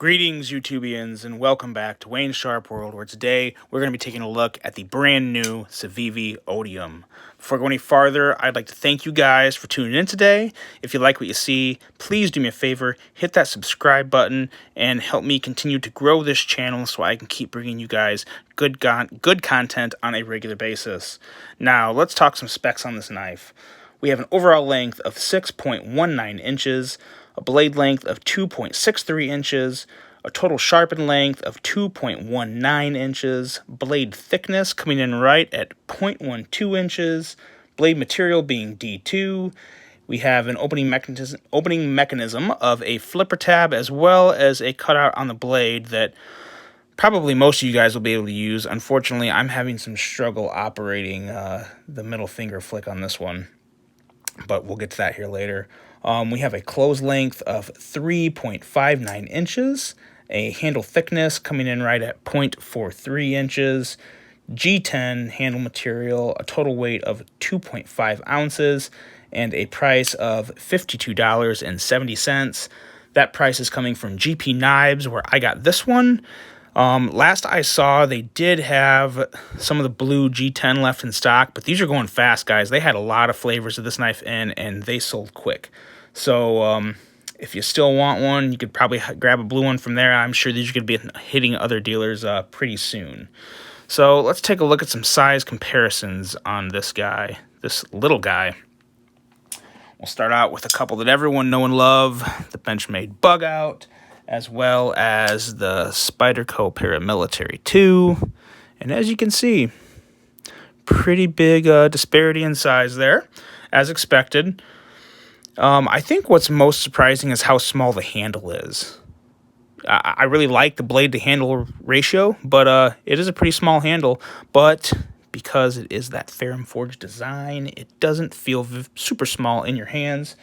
Greetings, YouTubians, and welcome back to Wayne's Sharp World, where today we're going to be taking a look at the brand new Civivi Odium. Before going any farther, I'd like to thank you guys for tuning in today. If you like what you see, please do me a favor, hit that subscribe button, and help me continue to grow this channel so I can keep bringing you guys good content on a regular basis. Now, let's talk some specs on this knife. We have an overall length of 6.19 inches, a blade length of 2.63 inches, a total sharpened length of 2.19 inches, blade thickness coming in right at 0.12 inches, blade material being D2. We have an opening mechanism of a flipper tab as well as a cutout on the blade that probably most of you guys will be able to use. Unfortunately, I'm having some struggle operating the middle finger flick on this one, but we'll get to that here later. We have a close length of 3.59 inches, a handle thickness coming in right at 0.43 inches, G10 handle material, a total weight of 2.5 ounces, and a price of $52.70. That price is coming from GP Knives, where I got this one. Last I saw, they did have some of the blue G10 left in stock, but these are going fast, guys. They had a lot of flavors of this knife in, and they sold quick. So, if you still want one, you could probably grab a blue one from there. I'm sure these are going to be hitting other dealers pretty soon. So, let's take a look at some size comparisons on this guy, this little guy. We'll start out with a couple that everyone know and love, the Benchmade Bug Out, as well as the Spyderco Paramilitary 2. And as you can see, pretty big disparity in size there, as expected. I think what's most surprising is how small the handle is. I really like the blade to handle ratio, but it is a pretty small handle. But because it is that ferrum forged design, it doesn't feel super small in your hands.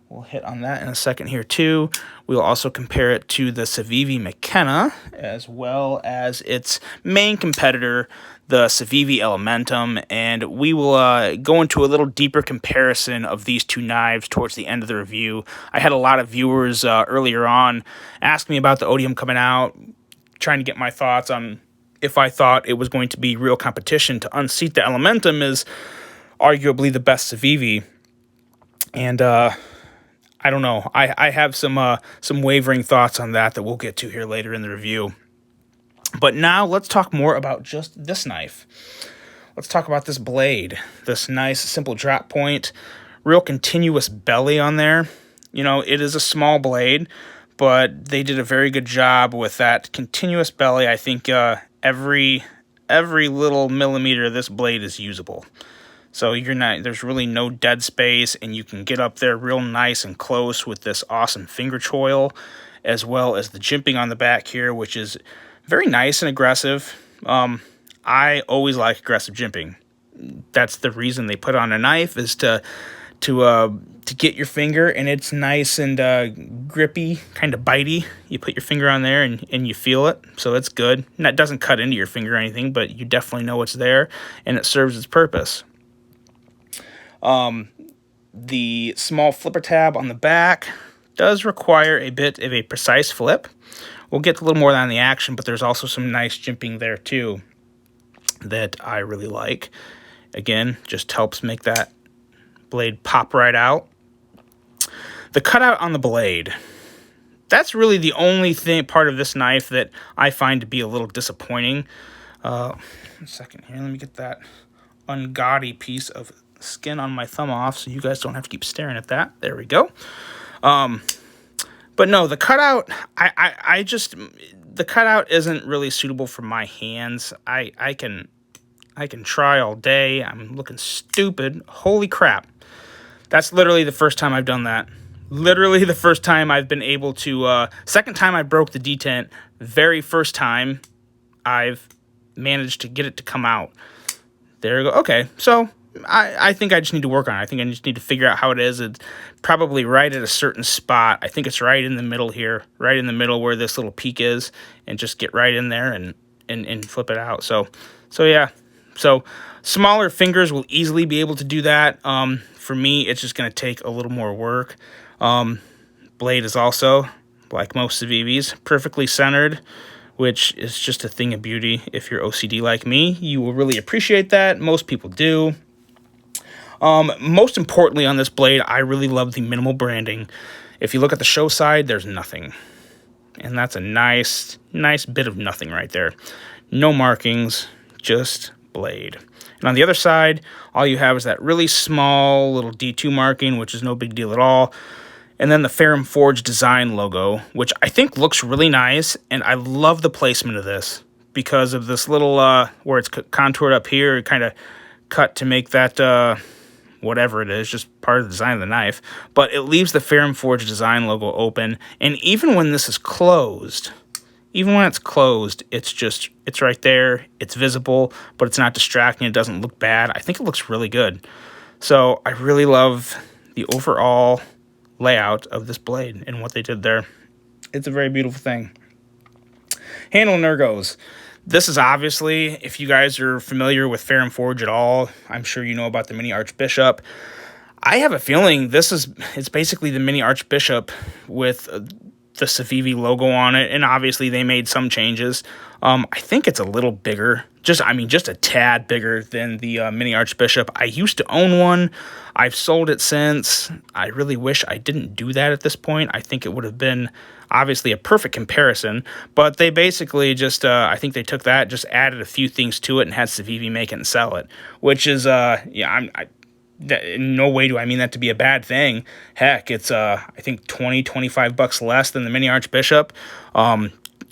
We'll hit on that in a second here too. We'll also compare it to the Civivi McKenna, as well as its main competitor, the Civivi Elementum, and we will go into a little deeper comparison of these two knives towards the end of the review. I had a lot of viewers earlier on ask me about the Odium coming out, trying to get my thoughts on if I thought it was going to be real competition to unseat the Elementum is arguably the best Civivi, and I don't know. I have some wavering thoughts on that we'll get to here later in the review. But now let's talk more about just this knife. Let's talk about this blade. This nice, simple drop point. Real continuous belly on there. You know, it is a small blade, but they did a very good job with that continuous belly. I think every little millimeter of this blade is usable. So there's really no dead space, and you can get up there real nice and close with this awesome finger choil, as well as the jimping on the back here, which is very nice and aggressive. I always like aggressive jimping. That's the reason they put on a knife, is to get your finger, and it's nice and grippy, kind of bitey. You put your finger on there and you feel it, so it's good. And that doesn't cut into your finger or anything, but you definitely know it's there, and it serves its purpose. The small flipper tab on the back does require a bit of a precise flip. We'll get a little more on the action, but there's also some nice jimping there too that I really like. Again, just helps make that blade pop right out. The cutout on the blade, that's really the only part of this knife that I find to be a little disappointing. One second here, let me get that ungaudy piece of skin on my thumb off so you guys don't have to keep staring at that. There we go. But no, the cutout, the cutout isn't really suitable for my hands. I can try all day. I'm looking stupid. Holy crap. That's literally the first time I've done that. Literally the first time I've been able to, second time I broke the detent, very first time I've managed to get it to come out. There we go. Okay, so I think I just need to work on it. I think I just need to figure out how it is. It's probably right at a certain spot. I think it's right in the middle here, right in the middle where this little peak is, and just get right in there and flip it out. So yeah. So smaller fingers will easily be able to do that. For me, it's just going to take a little more work. Blade is also like most Civivis, perfectly centered, which is just a thing of beauty. If you're OCD like me, you will really appreciate that. Most people do. Most importantly on this blade, I really love the minimal branding. If you look at the show side, there's nothing. And that's a nice bit of nothing right there. No markings, just blade. And on the other side, all you have is that really small little D2 marking, which is no big deal at all. And then the Ferrum Forge design logo, which I think looks really nice. And I love the placement of this because of this little, where it's contoured up here, kind of cut to make that, whatever it is, just part of the design of the knife. But it leaves the Ferrum Forge design logo open. And even when this is closed, it's right there. It's visible, but it's not distracting. It doesn't look bad. I think it looks really good. So I really love the overall layout of this blade and what they did there. It's a very beautiful thing. Handle and ergos. This is obviously, if you guys are familiar with Ferrum Forge at all, I'm sure you know about the Mini Archbishop. I have a feeling it's basically the Mini Archbishop with the Civivi logo on it, and obviously they made some changes. I think it's a little bigger, just a tad bigger than the Mini Archbishop. I used to own one. I've sold it since. I really wish I didn't do that at this point. I think it would have been obviously a perfect comparison, but they basically just, I think they took that, just added a few things to it and had Civivi make it and sell it, which is, in no way do I mean that to be a bad thing. Heck, it's, I think $20-25 less than the Mini Archbishop.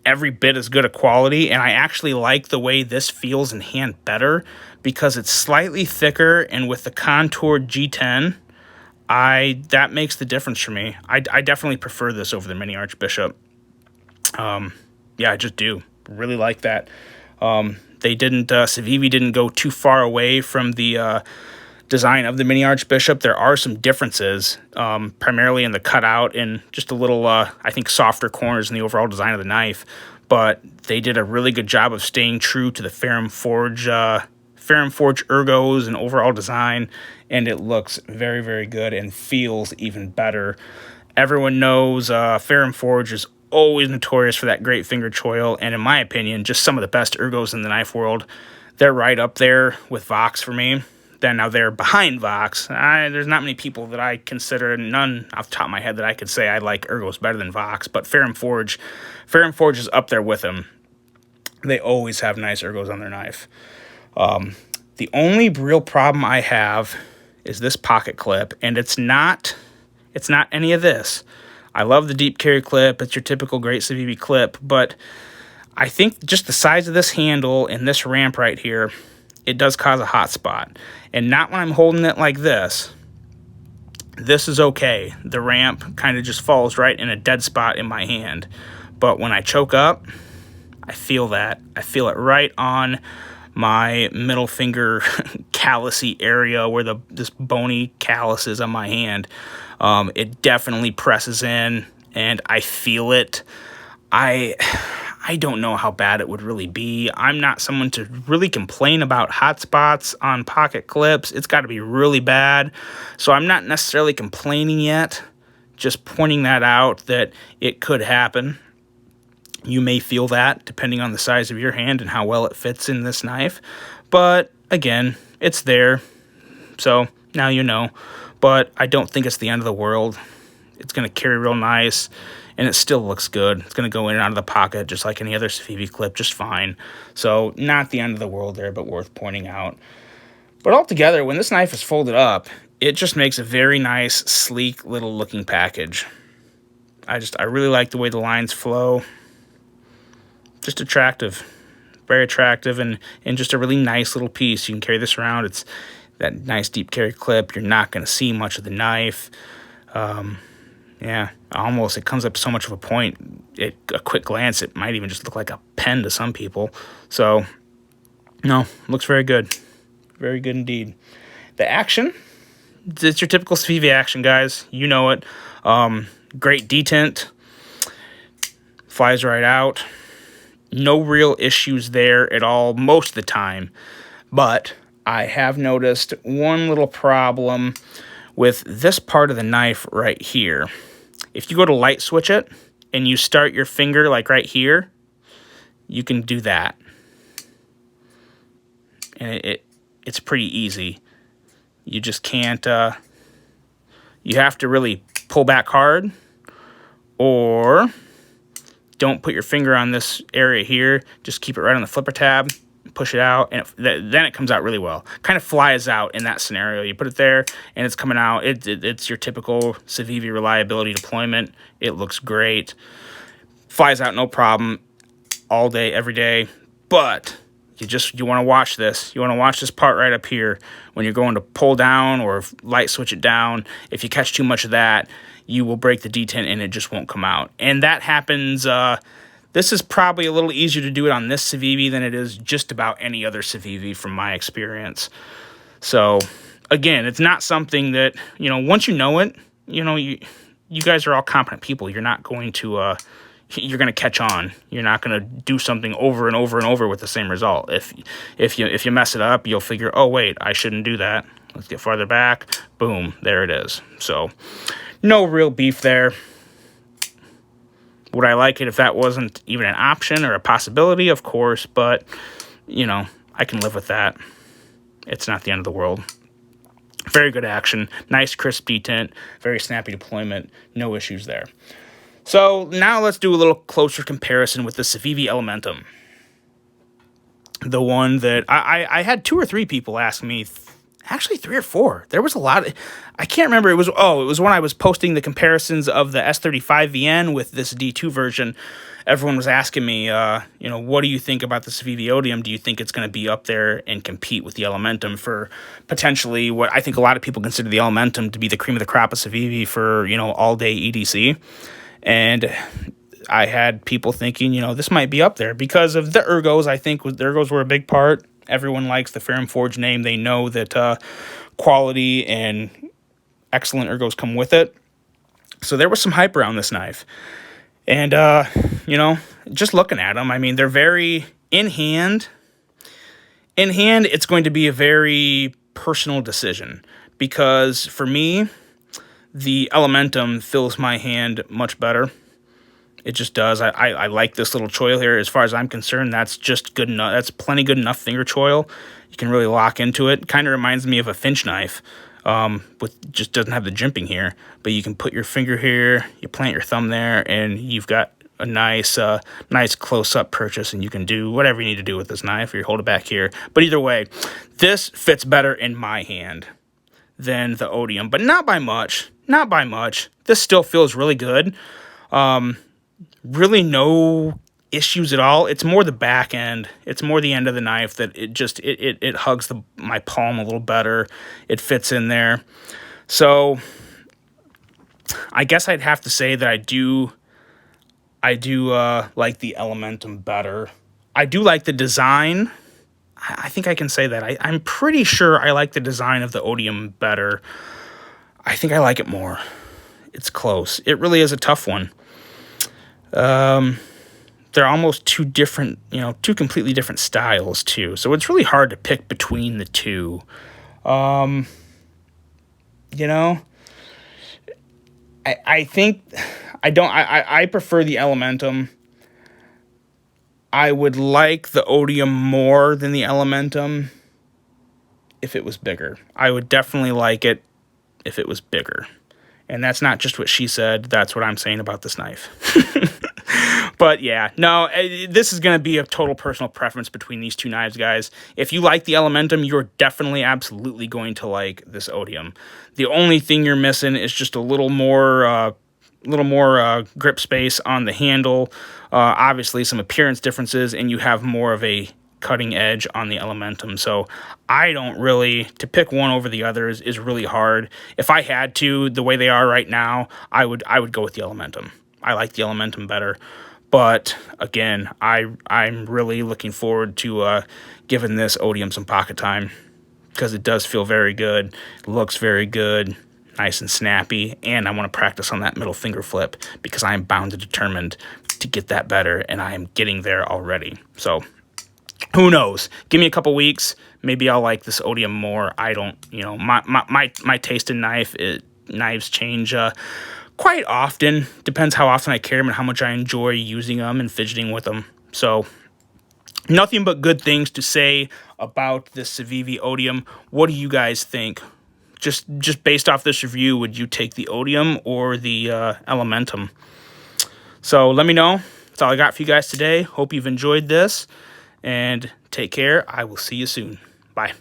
Every bit as good a quality, and I actually like the way this feels in hand better because it's slightly thicker, and with the contoured G10, that makes the difference for me. I definitely prefer this over the Mini Archbishop. Yeah, I just do. Really like that. Civivi didn't go too far away from the design of the Mini Archbishop. There are some differences, primarily in the cutout and just a little, I think, softer corners in the overall design of the knife. But they did a really good job of staying true to the Ferrum Forge ergos and overall design, and it looks very, very good and feels even better. Everyone knows Ferrum Forge is always notorious for that great finger choil, and in my opinion, just some of the best ergos in the knife world. They're right up there with Vox for me. Now they're behind Vox. There's not many people that I consider, none off the top of my head that I could say I like ergos better than Vox, but Ferrum Forge is up there with them. They always have nice ergos on their knife. The only real problem I have is this pocket clip, and it's not any of this. I love the deep carry clip. It's your typical great Civivi clip, but I think just the size of this handle and this ramp right here, it does cause a hot spot. And not when I'm holding it like this. This is okay. The ramp kind of just falls right in a dead spot in my hand. But when I choke up, I feel that. I feel it right on my middle finger callousy area where this bony callus is on my hand. It definitely presses in, and I feel it. I don't know how bad it would really be. I'm not someone to really complain about hot spots on pocket clips. It's got to be really bad. So I'm not necessarily complaining yet, just pointing that out that it could happen. You may feel that depending on the size of your hand and how well it fits in this knife. But again, it's there. So now you know. But I don't think it's the end of the world. It's going to carry real nice, and it still looks good. It's going to go in and out of the pocket just like any other Civivi clip, just fine. So not the end of the world there, but worth pointing out. But altogether, when this knife is folded up, it just makes a very nice, sleek little looking package. I really like the way the lines flow. Just attractive. Very attractive, and just a really nice little piece. You can carry this around. It's that nice deep carry clip. You're not going to see much of the knife. Yeah, almost, it comes up so much of a point. At a quick glance, it might even just look like a pen to some people. So, no, looks very good. Very good indeed. The action, it's your typical Civivi action, guys. You know it. Great detent. Flies right out. No real issues there at all most of the time. But I have noticed one little problem with this part of the knife right here. If you go to light switch it, and you start your finger like right here, you can do that. And it's pretty easy. You just can't, you have to really pull back hard, or don't put your finger on this area here. Just keep it right on the flipper tab, push it out, and then it comes out really well. Kind of flies out in that scenario. You put it there, and it's coming out. It's your typical Civivi reliability deployment. It looks great. Flies out no problem all day, every day. But you want to watch this. You want to watch this part right up here when you're going to pull down or light switch it down. If you catch too much of that, you will break the detent and it just won't come out. And that happens. This is probably a little easier to do it on this Civivi than it is just about any other Civivi from my experience. So again, it's not something that, once you know it, you guys are all competent people. You're not going to you're going to catch on. You're not going to do something over and over and over with the same result. If you mess it up, you'll figure, oh wait, I shouldn't do that. Let's get farther back. Boom, there it is. So no real beef there. Would I like it if that wasn't even an option or a possibility? Of course, but I can live with that. It's not the end of the world. Very good action, nice crisp detent, very snappy deployment, no issues there. So now let's do a little closer comparison with the Civivi Elementum. The one that I had 2 or 3 people ask me, actually 3 or 4. There was a lot. I can't remember. It was when I was posting the comparisons of the S35VN with this D2 version. Everyone was asking me, what do you think about the Civivi Odium? Do you think it's going to be up there and compete with the Elementum for potentially what I think a lot of people consider the Elementum to be the cream of the crop of Civivi for, all-day EDC? And I had people thinking, this might be up there because of the ergos. I think the ergos were a big part. Everyone likes the Ferrum Forge name. They know that quality and excellent ergos come with it. So there was some hype around this knife. And, just looking at them, I mean, they're very in hand. In hand, it's going to be a very personal decision. Because for me, the Elementum fills my hand much better. It just does. I like this little choil here. As far as I'm concerned, that's just good enough. That's plenty good enough finger choil. You can really lock into it. Kind of reminds me of a Finch knife. With just doesn't have the jimping here. But you can put your finger here, you plant your thumb there, and you've got a nice close-up purchase, and you can do whatever you need to do with this knife, or you hold it back here. But either way, this fits better in my hand than the Odium, but not by much. Not by much. This still feels really good. Really no issues at all. It's more the back end. It's more the end of the knife that it hugs my palm a little better. It fits in there. So I guess I'd have to say that I do like the Elementum better. I do like the design. I think I can say that. I'm pretty sure I like the design of the Odium better. I think I like it more. It's close. It really is a tough one. They're almost two completely different styles too. So it's really hard to pick between the two. I think I prefer the Elementum. I would like the Odium more than the Elementum if it was bigger. I would definitely like it if it was bigger. And that's not just what she said. That's what I'm saying about this knife. But yeah, no, this is going to be a total personal preference between these two knives, guys. If you like the Elementum, you're definitely, absolutely going to like this Odium. The only thing you're missing is just a little more grip space on the handle. Obviously, some appearance differences, and you have more of a cutting edge on the Elementum. So I don't really, to pick one over the others is really hard. If I had to, the way they are right now, I would go with the Elementum. I like the Elementum better. But again, I'm really looking forward to giving this Odium some pocket time, because it does feel very good. It looks very good, nice and snappy, and I want to practice on that middle finger flip because I am bound and determined to get that better, and I am getting there already. So who knows? Give me a couple weeks, maybe I'll like this Odium more. I don't, my taste in knives change quite often. Depends how often I carry them and how much I enjoy using them and fidgeting with them. So nothing but good things to say about this Civivi Odium. What do you guys think? Just based off this review, would you take the Odium or the Elementum? So let me know. That's all I got for you guys today. Hope you've enjoyed this, and take care. I will see you soon. Bye.